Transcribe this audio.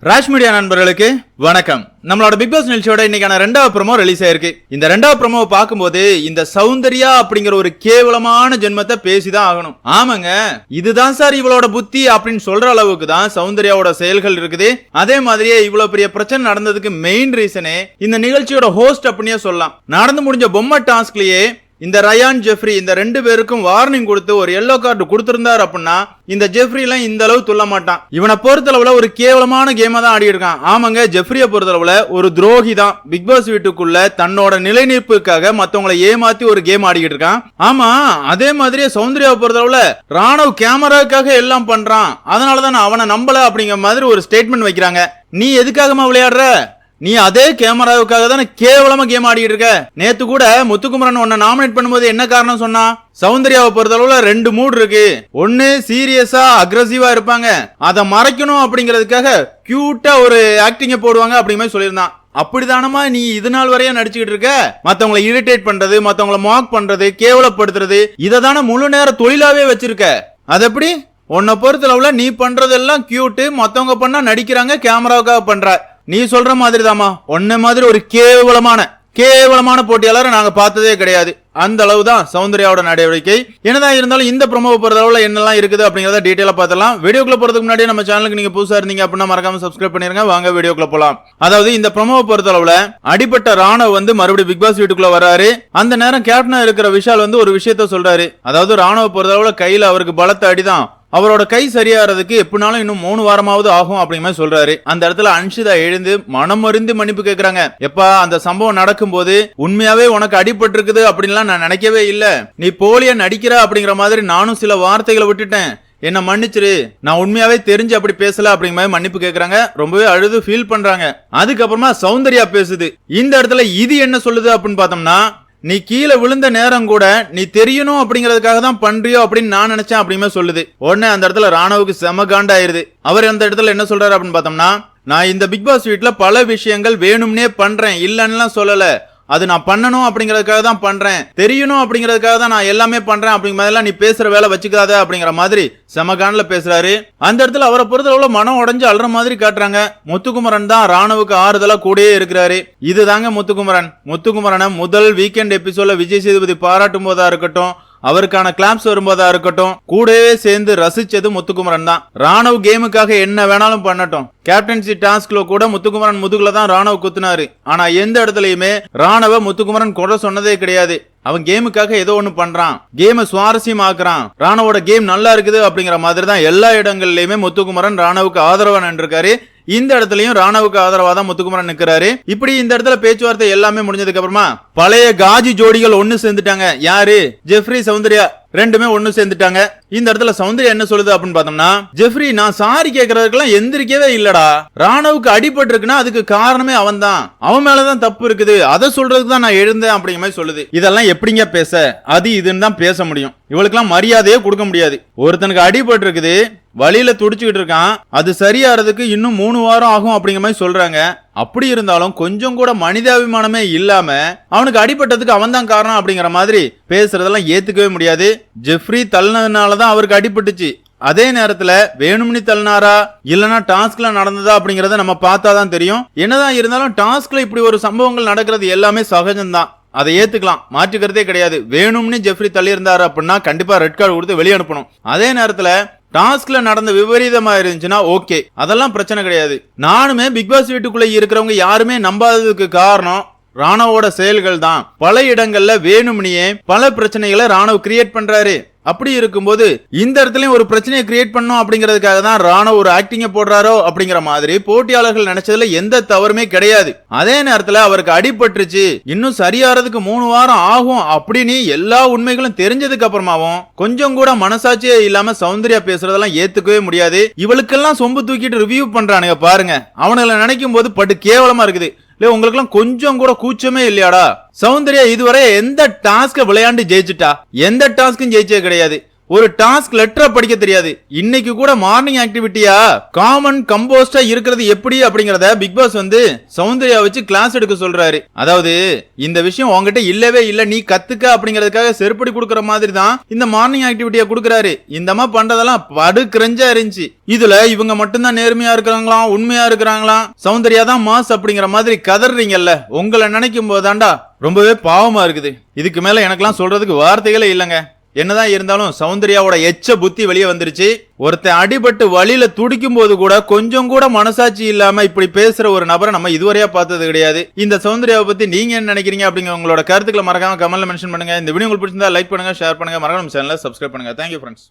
Raj media நண்பர்களுக்கு வணக்கம். நம்மளோட பிக் பாஸ் நிகழ்ச்சியோட இன்னைக்கான 2வது ப்ரோமோ ரிலீஸ் ஆயிருக்கு. இந்த 2வது ப்ரோமோவை பார்க்கும்போது இந்த சௌந்தர்யா அப்படிங்கிற ஒரு கேவலமான ஜென்மத்தை பேசிதான் ஆகணும். ஆமாங்க, இதுதான் சார் இவளோட புத்தி அப்படின்னு சொல்ற அளவுக்கு தான் சௌந்தர்யாவோட செயல்கள் இருக்குது. அதே மாதிரியே இவ்வளவு பெரிய பிரச்சனை நடந்ததுக்கு மெயின் ரீசனே இந்த நிகழ்ச்சியோட ஹோஸ்ட் அப்படின்னே சொல்லலாம். நடந்து முடிஞ்ச பொம்மை டாஸ்க்லயே இந்த ரயான் ஜெஃப்ரி இந்த 2 பேருக்கும் வார்னிங் கொடுத்து ஒரு எல்லோ கார்டு கொடுத்திருந்தார் அப்படின்னா இந்த ஜெஃப்ரி எல்லாம் இந்த அளவு துள்ள மாட்டான். இவனை பொறுத்தளவுல ஒரு கேவலமான கேமா தான் ஆடி இருக்கான். ஆமாங்க, ஜெஃப்ரிய பொறுத்தளவுல ஒரு துரோகி தான். பிக் பாஸ் வீட்டுக்குள்ள தன்னோட நிலைநிற்புக்காக மத்தவங்களை ஏமாத்தி ஒரு கேம் ஆடிக்கிட்டு இருக்கான். ஆமா, அதே மாதிரியே சௌந்தர்யாவை பொறுத்தளவுல ராணவ் கேமராவுக்காக எல்லாம் பண்றான், அதனாலதான் நான் அவனை நம்பல அப்படிங்கிற மாதிரி ஒரு ஸ்டேட்மெண்ட் வைக்கிறாங்க. நீ எதுக்காகமா விளையாடுற? நீ அதே கேமராவுக்காக தானே கேவலமா கேம் ஆடிட்டு இருக்க. நேத்து கூட முத்துக்குமரன் உன்னை நாமினேட் பண்ணும்போது என்ன காரணம் சொன்னா? சௌந்தர்யாவை பொறுத்தளவுல 2 மூட் இருக்கு. ஒன்னு சீரியஸா அக்ரெசிவா இருப்பாங்க, அதை மறைக்கணும் அப்படிங்கறதுக்காக கியூட்டா ஒரு ஆக்டிங்க போடுவாங்க அப்படிங்கிற மாதிரி சொல்லியிருந்தான். அப்படிதானமா நீ இது நாள் வரையா நடிச்சுக்கிட்டு இருக்க? மத்தவங்களை இரிட்டேட் பண்றது, மத்தவங்களை மார்க் பண்றது, கேவலப்படுத்துறது, இதை தானே முழு நேர தொழிலாவே வச்சிருக்க. அது எப்படி? உன்னை பொறுத்தளவுல நீ பண்றதெல்லாம் கியூட்டு, மத்தவங்க பண்ணா நடிக்கிறாங்க, கேமராவுக்காக பண்ற. நீ சொல்ற மாதிரி தாமா, உன்ன மாதிரி ஒரு கேவலமான போட்டியாளரை நாங்க பார்த்ததே கிடையாது. அந்த அளவு தான் சௌந்தர்யாவோட நடவடிக்கை. என்னதான் இருந்தாலும் இந்த ப்ரோமோவை பொறுத்தளவுல என்னெல்லாம் இருக்குது அப்படிங்கறத டீடைலா பார்த்தலாம். வீடியோக்குள்ள போறதுக்கு முன்னாடி நம்ம சேனலுக்கு நீங்க புதுசா இருந்தீங்க அப்படின்னா மறக்காம சப்ஸ்கிரைப் பண்ணிருங்க. வாங்க வீடியோக்குள்ள போலாம். அதாவது இந்த ப்ரோமோவை பொறுத்தளவுல அடிப்பட்ட ராணவ் மறுபடியும் பிக் பாஸ் வீட்டுக்குள்ள வராரு. அந்த நேரம் கேப்டனா இருக்கிற விஷால் ஒரு விஷயத்த சொல்றாரு. அதாவது ராணவ் பொறுத்தளவுல கையில அவருக்கு பலத்த அடிதான், அவரோட கை சரியாறதுக்கு எப்படினாலும் இன்னும் 3 வாரமாவது ஆகும் அப்படிங்கிற மாதிரி சொல்றாரு. அந்த இடத்துல அன்ஷிதா எழுந்து மனம் அறிந்து மன்னிப்பு கேக்குறாங்க. எப்பா, அந்த சம்பவம் நடக்கும் போது உண்மையாவே உனக்கு அடிபட்டு இருக்குது அப்படின்லாம் நான் நினைக்கவே இல்ல. நீ போலியா நடிக்கிற அப்படிங்கிற மாதிரி நானும் சில வார்த்தைகளை விட்டுட்டேன், என்ன மன்னிச்சிரு, நான் உண்மையாவே தெரிஞ்சு அப்படி பேசல அப்படிங்கிற மாதிரி மன்னிப்பு கேக்குறாங்க. ரொம்பவே அழுது ஃபீல் பண்றாங்க. அதுக்கப்புறமா சௌந்தர்யா பேசுது. இந்த இடத்துல இது என்ன சொல்லுது அப்படின்னு பார்த்தோம்னா, நீ கீழே விழுந்த நேரம் கூட நீ தெரியணும் அப்படிங்கறதுக்காக தான் பண்றியோ அப்படின்னு நான் நினைச்சேன் அப்படிமே சொல்லுது. உடனே அந்த இடத்துல ராணவுக்கு செம காண்டாயிருது. அவர் அந்த இடத்துல என்ன சொல்றாரு அப்படின்னு பார்த்தோம்னா, நான் இந்த பிக் பாஸ் வீட்ல பல விஷயங்கள் வேணும்னே பண்றேன், இல்லன்னு சொல்லல, அது நான் பண்ணணும் அப்படிங்கறதுக்காக தான் பண்றேன், தெரியணும் அப்படிங்கறதுக்காக தான் நான் எல்லாமே பண்றேன் அப்படிங்கிற மாதிரி நீ பேசுற வேலை வச்சுக்காத அப்படிங்கிற மாதிரி செமகான்ல பேசுறாரு. அந்த இடத்துல அவரை பொறுத்தளவுல மனம் உடைஞ்சு அல்ற மாதிரி காட்டுறாங்க. முத்துக்குமரன் தான் ராணுவுக்கு ஆறுதலா கூடயே இருக்கிறாரு. இதுதாங்க முத்துக்குமரனை முதல் வீக்கெண்ட் எபிசோட்ல விஜய் சேதுபதி பாராட்டும் போதா இருக்கட்டும், அவருக்கான கிளாப்ஸ் வரும்போதா இருக்கட்டும், கூடவே சேர்ந்து ரசிச்சது முத்துக்குமரன் தான். ராணுவ கேமுக்காக என்ன வேணாலும் பண்ணட்டும், கேப்டன்சி டாஸ்க்ல கூட முத்துக்குமரன் முதுகுல தான் ராணுவ குத்துனாரு. ஆனா எந்த இடத்துலயுமே ராணுவ முத்துக்குமரன் குறை சொன்னதே கிடையாது. அவன் கேமுக்காக ஏதோ ஒண்ணு பண்றான், கேம சுவாரஸ்யமாக்குறான், ராணுவோட கேம் நல்லா இருக்குது அப்படிங்கிற மாதிரி தான் எல்லா இடங்கள்லயுமே முத்துக்குமரன் ராணுவுக்கு ஆதரவா நின்றுருக்காரு. இந்த இடத்துலயும் ராணுவுக்கு ஆதரவா தான் முத்துக்குமரன் நிக்கிறாரு. இப்படி இந்த இடத்துல பேச்சுவார்த்தை எல்லாமே முடிஞ்சதுக்கு அப்புறமா பழைய காஜி ஜோடிகள் ஒண்ணு சேர்ந்துட்டாங்க. யாரு? ஜெஃப்ரி, சௌந்தர்யா ரெண்டுமே ஒண்ணு சேர்ந்துட்டாங்க. இந்த இடத்துல சௌந்தர்யா என்ன சொல்லுது அப்படின்னு பார்த்தோம்னா, ஜெஃப்ரி, நான் சாரி கேட்கறதுக்கெல்லாம் எந்திரிக்கவே இல்லடா, ராணுவுக்கு அடிபட்டு இருக்குன்னா அதுக்கு காரணமே அவன் தான், அவன் மேலதான் தப்பு இருக்குது, அதை சொல்றதுக்கு தான் நான் எழுந்தேன் அப்படிங்கிற மாதிரி சொல்லுது. இதெல்லாம் எப்படிங்க பேச? அது இதுன்னு தான் பேச முடியும். இவளுக்கெல்லாம் மரியாதையே கொடுக்க முடியாது. ஒருத்தனுக்கு அடிபட்டு இருக்குது, வழியில துடிச்சுக்கிட்டு இருக்கான், அது சரியாறதுக்கு இன்னும் 3 வாரம் ஆகும் அப்படிங்கிற மாதிரி சொல்றாங்க. அப்படி இருந்தாலும் கொஞ்சம் கூட மனிதாபிமானமே இல்லாம அவனுக்கு அடிபட்டதுக்கு அவன் தான் காரணம் அப்படிங்கிற மாதிரி பேசுறதெல்லாம் ஏத்துக்கவே முடியாது. ஜெஃப்ரி தள்ளினதுனாலதான் அவருக்கு அடிபட்டுச்சு. அதே நேரத்துல வேணும்னு தள்ளினாரா இல்லனா டாஸ்க்ல நடந்ததா அப்படிங்கறத நம்ம பார்த்தாதான் தெரியும். என்னதான் இருந்தாலும் டாஸ்க்ல இப்படி ஒரு சம்பவங்கள் நடக்கிறது எல்லாமே சகஜம்தான், அதை ஏத்துக்கலாம், மாற்றுக்கிறதே கிடையாது. வேணும்னு ஜெஃப்ரி தள்ளி இருந்தாரு அப்படின்னா கண்டிப்பா ரெட் கார்டு கொடுத்து வெளியே அனுப்பணும். அதே நேரத்துல டாஸ்க்ல நடந்த விபரீதமா இருந்துச்சுன்னா ஓகே, அதெல்லாம் பிரச்சனை கிடையாது. நானுமே பிக் பாஸ் வீட்டுக்குள்ள இருக்கிறவங்க யாருமே நம்பாததுக்கு காரணம் ராணுவோட செயல்கள் தான். பல இடங்கள்ல வேணும்னியே பல பிரச்சனைகளை ராணுவ கிரியேட் பண்றாரு. அப்படி இருக்கும்போது இந்த இடத்துலயும் ஒரு பிரச்சனையை கிரியேட் பண்ணும் அப்படிங்கறதுக்காக தான் ராணுவ ஒரு ஆக்டிங்க போடுறாரோ அப்படிங்கிற மாதிரி போட்டியாளர்கள் நினைச்சதுல எந்த தவறுமே கிடையாது. அதே நேரத்துல அவருக்கு அடிபட்டுருச்சு, இன்னும் சரியாறதுக்கு 3 வாரம் ஆகும் அப்படின்னு எல்லா உண்மைகளும் தெரிஞ்சதுக்கு அப்புறமாவும் கொஞ்சம் கூட மனசாட்சியே இல்லாம சௌந்தர்யா பேசுறதெல்லாம் ஏத்துக்கவே முடியாது. இவளுக்கெல்லாம் சொம்பு தூக்கிட்டு ரிவ்யூ பண்றானுங்க பாருங்க, அவனுங்களை நினைக்கும் போது பட்டு கேவலமா இருக்குது. உங்களுக்கு எல்லாம் கொஞ்சம் கூட கூச்சமே இல்லையாடா? சௌந்தர்யா இதுவரை எந்த டாஸ்க விளையாண்டு ஜெயிச்சுட்டா? எந்த டாஸ்க்கும் ஜெயிச்சே கிடையாது. ஒரு டாஸ்க் லெட்டரை படிக்க தெரியாது. இன்னைக்கு கூட மார்னிங் ஆக்டிவிட்டியா காமன் கம்போஸ்டா இருக்கிறது எப்படி அப்படிங்கறத பிக் பாஸ் வந்து சௌந்தர்யா வச்சு கிளாஸ் எடுக்க சொல்றாரு. அதாவது இந்த விஷயம் உங்ககிட்ட இல்லவே இல்ல, நீ கத்துக்க அப்படிங்கறதுக்காக செருப்படி கொடுக்கற மாதிரி தான் இந்த மார்னிங் ஆக்டிவிட்டியா கொடுக்கறாரு. இந்த மாதிரி பண்றதெல்லாம் படு கிரஞ்சா இருந்துச்சு. இதுல இவங்க மட்டும்தான் நேர்மையா இருக்கிறாங்களாம், உண்மையா இருக்கிறாங்களாம், சௌந்தர்யா தான் மாஸ் அப்படிங்கிற மாதிரி கதறீங்கல்ல. உங்களை நினைக்கும் போதாண்டா ரொம்பவே பாவமா இருக்குது. இதுக்கு மேல எனக்கெல்லாம் சொல்றதுக்கு வார்த்தைகளே இல்லங்க. என்னதான் இருந்தாலும் சௌந்தர்யாவோட எச்ச புத்தி வெளியே வந்துருச்சு. ஒருத்தன் அடிபட்டு வழியில துடிக்கும் போது கூட கொஞ்சம் கூட மனசாட்சி இல்லாம இப்படி பேசுற ஒரு நபரை நம்ம இதுவரையா பார்த்தது கிடையாது. இந்த சௌந்தர்யாவை பத்தி நீங்க என்ன நினைக்கிறீங்க அப்படிங்கிற உங்களோட கருத்துக்களை மறக்காம கமெண்ட்ல மென்ஷன் பண்ணுங்க. இந்த வீடியோ உங்களுக்கு பிடிச்சிருந்தா லைக் பண்ணுங்க, ஷேர் பண்ணுங்க, மறக்காம சேனலை சப்ஸ்கிரைப் பண்ணுங்க. Thank you friends.